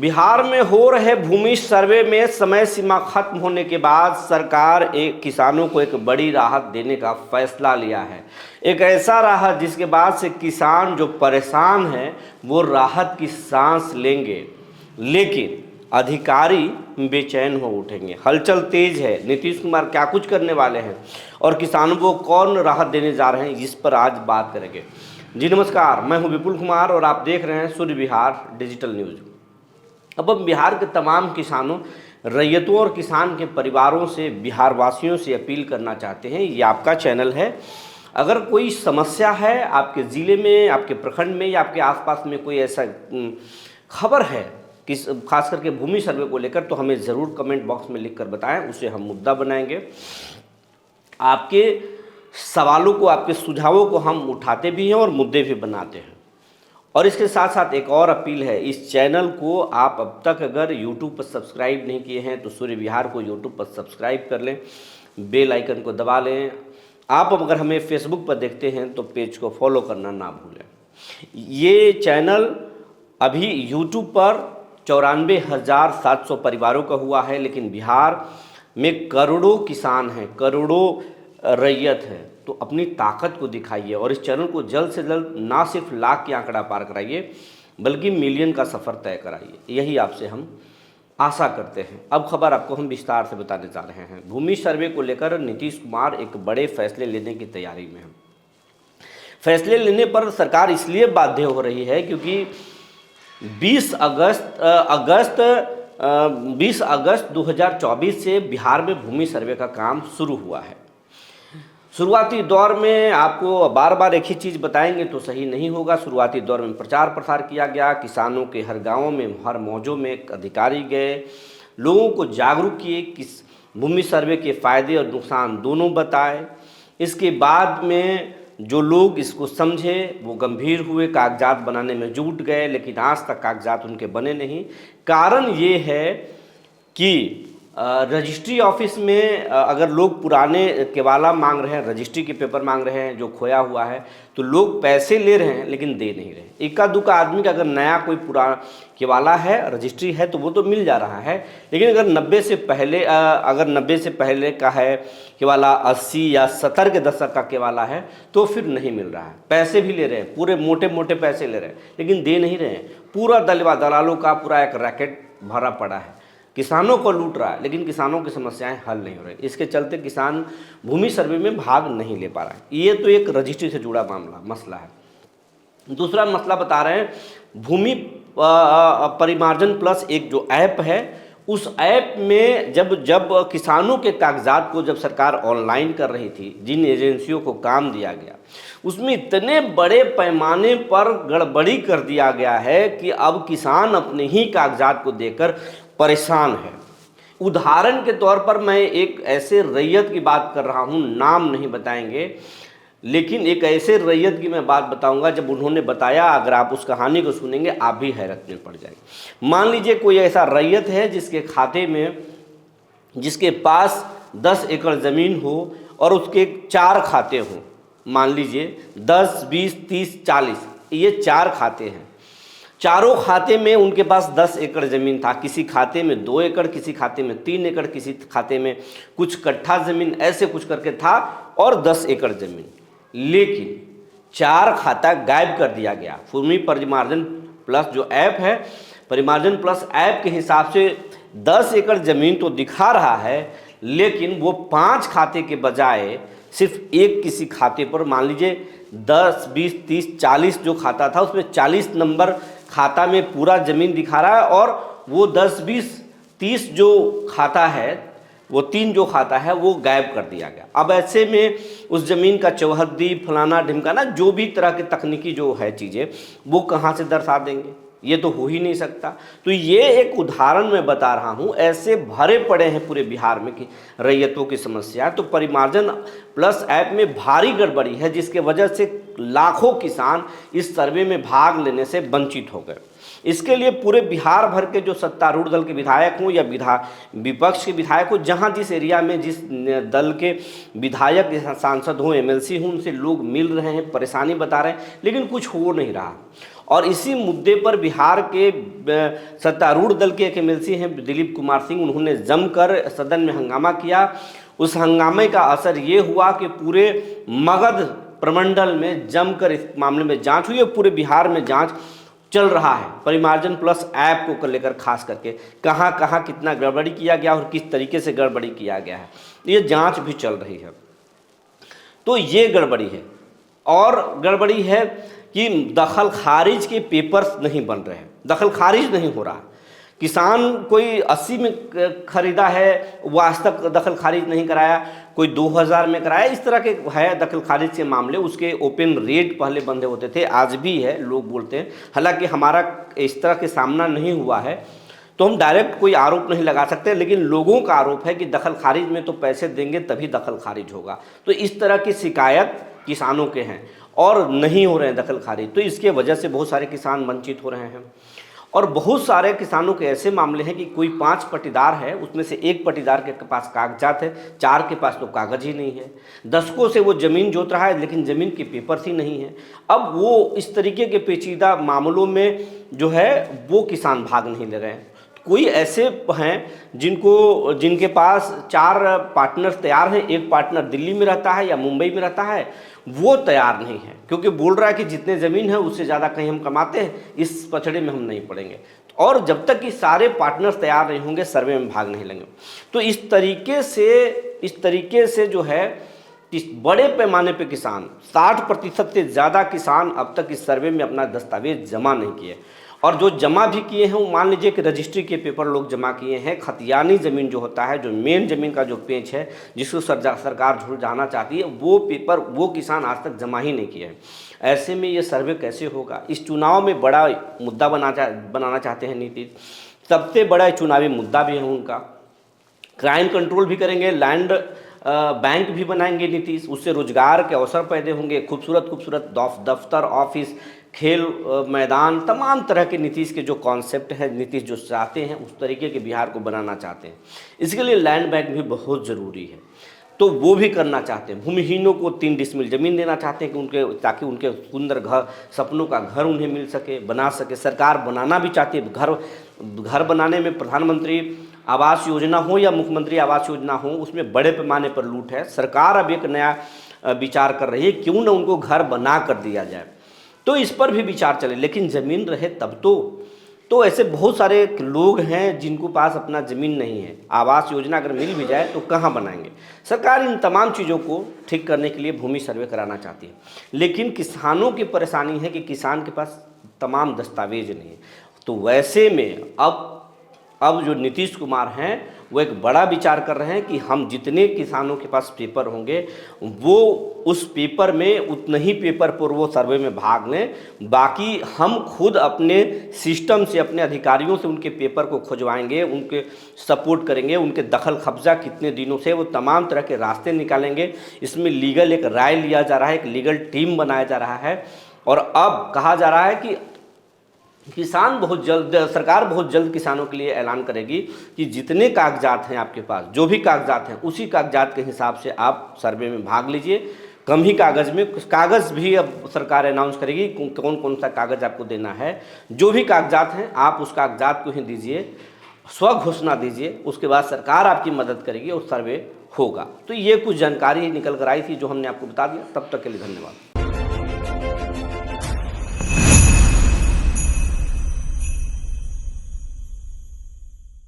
बिहार में हो रहे भूमि सर्वे में समय सीमा खत्म होने के बाद सरकार किसानों को एक बड़ी राहत देने का फैसला लिया है। एक ऐसा राहत जिसके बाद से किसान जो परेशान हैं वो राहत की सांस लेंगे, लेकिन अधिकारी बेचैन हो उठेंगे। हलचल तेज है। नीतीश कुमार क्या कुछ करने वाले हैं और किसानों को कौन राहत देने जा रहे हैं, इस पर आज बात करेंगे। जी नमस्कार, मैं हूं विपुल कुमार और आप देख रहे हैं सूर्य विहार डिजिटल न्यूज। अब हम बिहार के तमाम किसानों, रैयतों और किसान के परिवारों से, बिहार वासियों से अपील करना चाहते हैं, ये आपका चैनल है। अगर कोई समस्या है आपके ज़िले में, आपके प्रखंड में या आपके आसपास में कोई ऐसा खबर है किस खास करके भूमि सर्वे को लेकर, तो हमें ज़रूर कमेंट बॉक्स में लिख कर बताएं, उसे हम मुद्दा बनाएंगे। आपके सवालों को, आपके सुझावों को हम उठाते भी हैं और मुद्दे भी बनाते हैं। और इसके साथ साथ एक और अपील है, इस चैनल को आप अब तक अगर YouTube पर सब्सक्राइब नहीं किए हैं तो सूर्य विहार को YouTube पर सब्सक्राइब कर लें, बेल आइकन को दबा लें। आप अगर हमें Facebook पर देखते हैं तो पेज को फॉलो करना ना भूलें। ये चैनल अभी YouTube पर 94,700 परिवारों का हुआ है, लेकिन बिहार में करोड़ों किसान हैं, करोड़ों रैयत हैं। तो अपनी ताकत को दिखाइए और इस चैनल को जल्द से जल्द ना सिर्फ लाख की आंकड़ा पार कराइए बल्कि मिलियन का सफ़र तय कराइए, यही आपसे हम आशा करते हैं। अब खबर आपको हम विस्तार से बताने जा रहे हैं। भूमि सर्वे को लेकर नीतीश कुमार एक बड़े फैसले लेने की तैयारी में है। फैसले लेने पर सरकार इसलिए बाध्य हो रही है क्योंकि 20 अगस्त 2024 से बिहार में भूमि सर्वे का काम शुरू हुआ है। शुरुआती दौर में आपको बार बार एक ही चीज़ बताएंगे तो सही नहीं होगा। शुरुआती दौर में प्रचार प्रसार किया गया, किसानों के हर गांवों में, हर मौजों में अधिकारी गए, लोगों को जागरूक किए, किस भूमि सर्वे के फ़ायदे और नुकसान दोनों बताए। इसके बाद में जो लोग इसको समझे वो गंभीर हुए, कागजात बनाने में जुट गए, लेकिन आज तक कागजात उनके बने नहीं। कारण ये है कि रजिस्ट्री ऑफिस में अगर लोग पुराने केवाला मांग रहे हैं, रजिस्ट्री के पेपर मांग रहे हैं जो खोया हुआ है, तो लोग पैसे ले रहे हैं लेकिन दे नहीं रहे। इक्का दुक्का आदमी का अगर नया कोई पुराना केवाला है, रजिस्ट्री है, तो वो तो मिल जा रहा है, लेकिन अगर 90 से पहले का है केवाला, 80 या 70 के दशक का केवाला है, तो फिर नहीं मिल रहा है। पैसे भी ले रहे हैं, पूरे मोटे मोटे पैसे ले रहे हैं, लेकिन दे नहीं रहे हैं। पूरा दलालों का पूरा एक रैकेट भरा पड़ा है, किसानों को लूट रहा है, लेकिन किसानों की समस्याएं हल नहीं हो रही। इसके चलते किसान भूमि सर्वे में भाग नहीं ले पा रहा है। ये तो एक रजिस्ट्री से जुड़ा मसला है। दूसरा मसला बता रहे हैं, भूमि परिमार्जन प्लस एक जो ऐप है, उस ऐप में जब किसानों के कागजात को जब सरकार ऑनलाइन कर रही थी, जिन एजेंसियों को काम दिया गया, उसमें इतने बड़े पैमाने पर गड़बड़ी कर दिया गया है कि अब किसान अपने ही कागजात को देकर परेशान है। उदाहरण के तौर पर मैं एक ऐसे रैयत की बात कर रहा हूं, नाम नहीं बताएंगे, लेकिन एक ऐसे रैयत की मैं बात बताऊंगा जब उन्होंने बताया, अगर आप उस कहानी को सुनेंगे आप भी हैरत में पड़ जाएंगे। मान लीजिए कोई ऐसा रैयत है जिसके खाते में, जिसके पास 10 एकड़ ज़मीन हो और उसके 4 खाते हों, मान लीजिए 10, 20, 30, 40, ये 4 खाते हैं। चारों खाते में उनके पास 10 एकड़ ज़मीन था, किसी खाते में 2 एकड़, किसी खाते में 3 एकड़, किसी खाते में कुछ कट्ठा ज़मीन, ऐसे कुछ करके था, और 10 एकड़ ज़मीन। लेकिन 4 खाता गायब कर दिया गया। भूमि परिमार्जन प्लस जो ऐप है, परिमार्जन प्लस ऐप के हिसाब से 10 एकड़ ज़मीन तो दिखा रहा है, लेकिन वो 5 खाते के बजाय सिर्फ एक किसी खाते पर, मान लीजिए 10, 20, 30, 40 जो खाता था उसमें 40 नंबर खाता में पूरा ज़मीन दिखा रहा है, और वो 10, 20, 30 जो खाता है, वो 3 जो खाता है वो गायब कर दिया गया। अब ऐसे में उस ज़मीन का चौहद्दी, फलाना ढिमकाना, जो भी तरह की तकनीकी जो है चीज़ें, वो कहाँ से दर्शा देंगे? ये तो हो ही नहीं सकता। तो ये एक उदाहरण मैं बता रहा हूँ, ऐसे भरे पड़े हैं पूरे बिहार में कि रैयतों की समस्या। तो परिमार्जन प्लस ऐप में भारी गड़बड़ी है, जिसके वजह से लाखों किसान इस सर्वे में भाग लेने से वंचित हो गए। इसके लिए पूरे बिहार भर के जो सत्तारूढ़ दल के विधायक हों या विपक्ष के विधायक हों, जहाँ जिस एरिया में जिस दल के विधायक, सांसद हों, MLC हों, उनसे लोग मिल रहे हैं, परेशानी बता रहे हैं, लेकिन कुछ हो नहीं रहा। और इसी मुद्दे पर बिहार के सत्तारूढ़ दल के एक एमएलसी हैं दिलीप कुमार सिंह, उन्होंने जमकर सदन में हंगामा किया। उस हंगामे का असर ये हुआ कि पूरे मगध प्रमंडल में जमकर इस मामले में जांच हुई और पूरे बिहार में जांच चल रहा है। परिमार्जन प्लस ऐप को लेकर खास करके कहाँ कहाँ कितना गड़बड़ी किया गया और किस तरीके से गड़बड़ी किया गया है, ये जांच भी चल रही है। तो ये गड़बड़ी है। और गड़बड़ी है कि दखल खारिज के पेपर्स नहीं बन रहे हैं, दखल खारिज नहीं हो रहा। किसान कोई 80 में खरीदा है, वो आज तक दखल खारिज नहीं कराया, कोई 2000 में कराया, इस तरह के है दखल खारिज के मामले। उसके ओपन रेट पहले बंदे होते थे, आज भी है, लोग बोलते हैं। हालांकि हमारा इस तरह के सामना नहीं हुआ है, तो हम डायरेक्ट कोई आरोप नहीं लगा सकते, लेकिन लोगों का आरोप है कि दखल खारिज में तो पैसे देंगे तभी दखल खारिज होगा। तो इस तरह की शिकायत किसानों के हैं और नहीं हो रहे हैं दखल खारिज, तो इसके वजह से बहुत सारे किसान वंचित हो रहे हैं। और बहुत सारे किसानों के ऐसे मामले हैं कि कोई 5 पट्टीदार है, उसमें से एक पट्टीदार के पास कागजात है, 4 के पास तो कागज ही नहीं है। दशकों से वो ज़मीन जोत रहा है, लेकिन ज़मीन के पेपर्स ही नहीं है। अब वो इस तरीके के पेचीदा मामलों में जो है वो किसान भाग नहीं ले रहे हैं। कोई ऐसे हैं जिनके पास 4 पार्टनर तैयार हैं, एक पार्टनर दिल्ली में रहता है या मुंबई में रहता है, वो तैयार नहीं है, क्योंकि बोल रहा है कि जितने ज़मीन है उससे ज़्यादा कहीं हम कमाते हैं, इस पछड़े में हम नहीं पड़ेंगे। और जब तक कि सारे पार्टनर्स तैयार नहीं होंगे, सर्वे में भाग नहीं लेंगे। तो इस तरीके से जो है इस बड़े पैमाने पे किसान 60% से ज़्यादा किसान अब तक इस सर्वे में अपना दस्तावेज जमा नहीं किए, और जो जमा भी किए हैं वो मान लीजिए कि रजिस्ट्री के पेपर लोग जमा किए हैं। खतियानी ज़मीन जो होता है, जो मेन ज़मीन का जो पेज है जिसको सरकार जाना चाहती है, वो पेपर वो किसान आज तक जमा ही नहीं किए हैं। ऐसे में ये सर्वे कैसे होगा? इस चुनाव में बड़ा मुद्दा बनाना चाहते हैं नीतीश, सबसे बड़ा चुनावी मुद्दा भी है उनका। क्राइम कंट्रोल भी करेंगे, लैंड बैंक भी बनाएंगे नीतीश, उससे रोजगार के अवसर पैदा होंगे। खूबसूरत दफ्तर, ऑफिस, खेल मैदान, तमाम तरह के नीतीश के जो कॉन्सेप्ट है, नीतीश जो चाहते हैं उस तरीके के बिहार को बनाना चाहते हैं। इसके लिए लैंड बैंक भी बहुत ज़रूरी है, तो वो भी करना चाहते हैं। भूमिहीनों को 3 डिसमिल ज़मीन देना चाहते हैं कि ताकि उनके सुंदर घर, सपनों का घर उन्हें मिल सके, बना सके। सरकार बनाना भी चाहती है, घर बनाने में प्रधानमंत्री आवास योजना हो या मुख्यमंत्री आवास योजना हो, उसमें बड़े पैमाने पर लूट है। सरकार अब एक नया विचार कर रही है, क्यों न उनको घर बना कर दिया जाए, तो इस पर भी विचार चले, लेकिन ज़मीन रहे तब तो ऐसे बहुत सारे लोग हैं जिनको पास अपना ज़मीन नहीं है। आवास योजना अगर मिल भी जाए तो कहाँ बनाएंगे? सरकार इन तमाम चीज़ों को ठीक करने के लिए भूमि सर्वे कराना चाहती है, लेकिन किसानों की परेशानी है कि किसान के पास तमाम दस्तावेज नहीं है। तो वैसे में अब जो नीतीश कुमार हैं वो एक बड़ा विचार कर रहे हैं कि हम जितने किसानों के पास पेपर होंगे वो उस पेपर में उतने ही पेपर पर वो सर्वे में भाग लें, बाकी हम खुद अपने सिस्टम से, अपने अधिकारियों से उनके पेपर को खुजवाएंगे, उनके सपोर्ट करेंगे, उनके दखल कब्जा कितने दिनों से, वो तमाम तरह के रास्ते निकालेंगे। इसमें लीगल एक राय लिया जा रहा है, एक लीगल टीम बनाया जा रहा है। और अब कहा जा रहा है कि सरकार बहुत जल्द किसानों के लिए ऐलान करेगी कि जितने कागजात हैं आपके पास, जो भी कागजात हैं, उसी कागजात के हिसाब से आप सर्वे में भाग लीजिए। कम ही कागज़ भी अब सरकार अनाउंस करेगी कौन कौन सा कागज़ आपको देना है। जो भी कागजात हैं आप उस कागजात को ही दीजिए, स्व घोषणा दीजिए, उसके बाद सरकार आपकी मदद करेगी और सर्वे होगा। तो ये कुछ जानकारी निकल कर आई थी जो हमने आपको बता दिया। तब तक के लिए धन्यवाद।